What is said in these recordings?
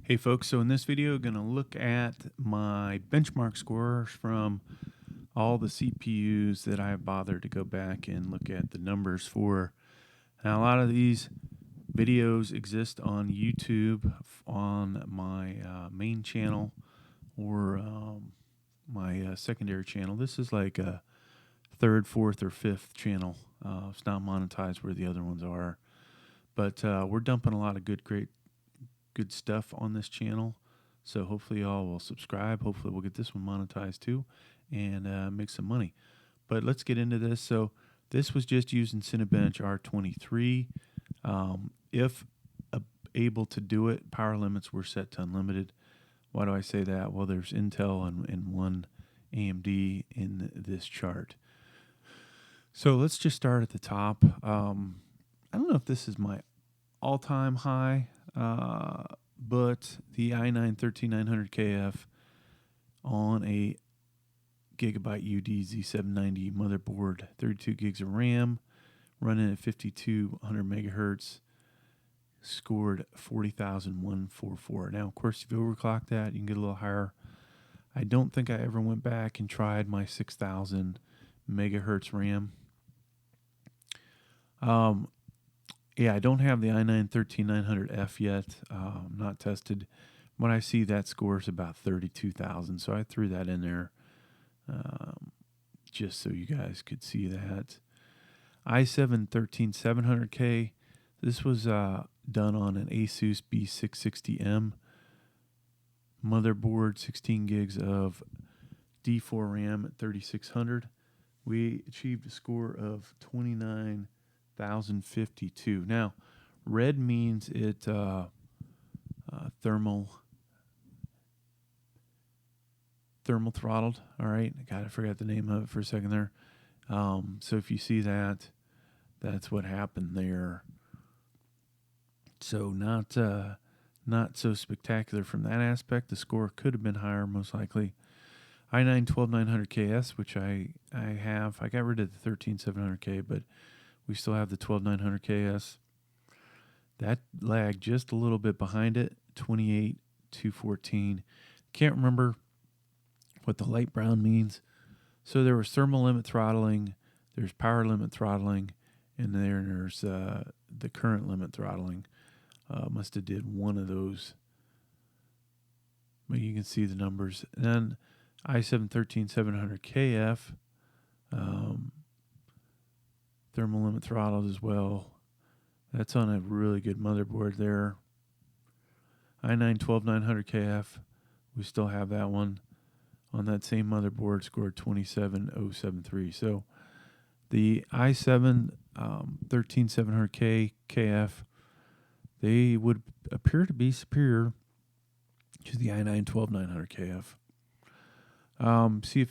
Hey folks, so in this video I'm going to look at my benchmark scores from all the CPUs that I've bothered to go back and look at the numbers for. Now a lot of these videos exist on YouTube on my main channel or my secondary channel. This is like a third, fourth, or fifth channel. It's not monetized where the other ones are. But we're dumping a lot of good stuff on this channel, so hopefully y'all will subscribe. Hopefully we'll get this one monetized too and make some money. But let's get into this. So this was just using Cinebench R23. If able to do it, power limits were set to unlimited. Why do I say that? Well, there's Intel and one AMD in this chart. So let's just start at the top. I don't know if this is my all-time high, but the I9-13900kf on a Gigabyte UD Z690 motherboard, 32 gigs of RAM, running at 5200 megahertz, scored 40,144. Now, of course, if you overclock that, you can get a little higher. I don't think I ever went back and tried my 6,000 megahertz RAM. Yeah, I don't have the i9-13900F yet. Not tested. When I see that score is about 32,000, so I threw that in there just so you guys could see that. i7-13700K. This was done on an Asus B660M motherboard, 16 gigs of D4 RAM at 3600. We achieved a score of 29,052. Now, red means it thermal throttled. All right, I forgot the name of it for a second there. So if you see that, that's what happened there. So not so spectacular from that aspect. The score could have been higher, most likely. i9-12900KS, which I have. I got rid of the 13700K, but we still have the 12900KS. That lagged just a little bit behind it, 28,214. Can't remember what the light brown means. So there was thermal limit throttling, there's power limit throttling, and there's the current limit throttling. Must have did one of those. But you can see the numbers. And then i7-13700KF, thermal limit throttled as well. That's on a really good motherboard there. i9-12900KF, we still have that one on that same motherboard, scored 27,073. So the i7-13700K KF, they would appear to be superior to the i9-12900KF. See a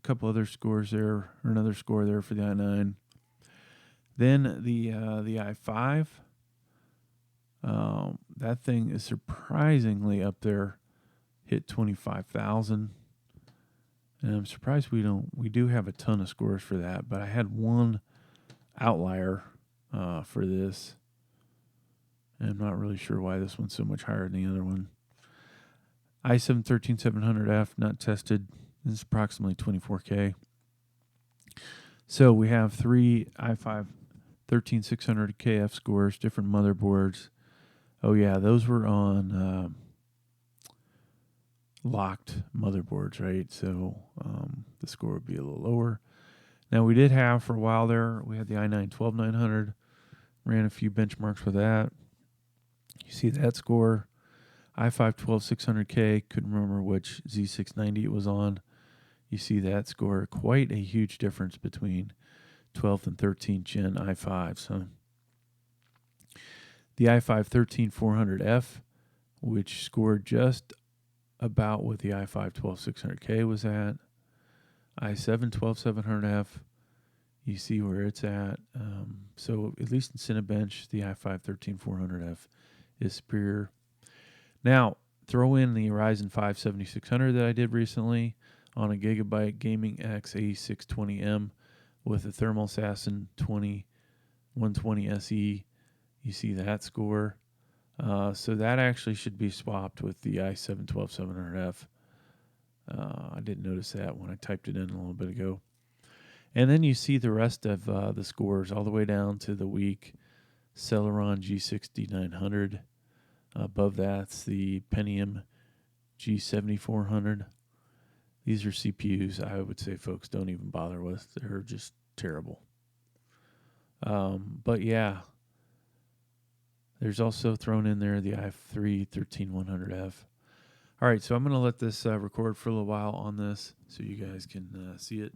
couple other scores there, or another score there for the i9. Then the i5, that thing is surprisingly up there, hit 25,000. And I'm surprised we do have a ton of scores for that, but I had one outlier for this. And I'm not really sure why this one's so much higher than the other one. i7-13700F, not tested. This is approximately 24K. So we have three i5-13600KF scores, different motherboards. Oh yeah, those were on locked motherboards, right? So the score would be a little lower. Now we did have for a while there, we had the i9-12900, ran a few benchmarks with that. You see that score. i5-12600K, couldn't remember which Z690 it was on. You see that score, quite a huge difference between 12th and 13th gen i5. So the i5-13400F, which scored just about what the i5-12600K was at. i7-12700F, you see where it's at. So at least in Cinebench, the i5-13400F is superior. Now, throw in the Ryzen 5 7600 that I did recently on a Gigabyte Gaming X A620M with a Thermal Assassin 120 SE. You see that score. So that actually should be swapped with the i7-12700F. I didn't notice that when I typed it in a little bit ago. And then you see the rest of the scores all the way down to the weak Celeron G6900. Above that's the Pentium G7400. These are CPUs I would say folks don't even bother with. They're just terrible. But yeah, there's also thrown in there the i3-13100F. All right, so I'm going to let this record for a little while on this so you guys can see it.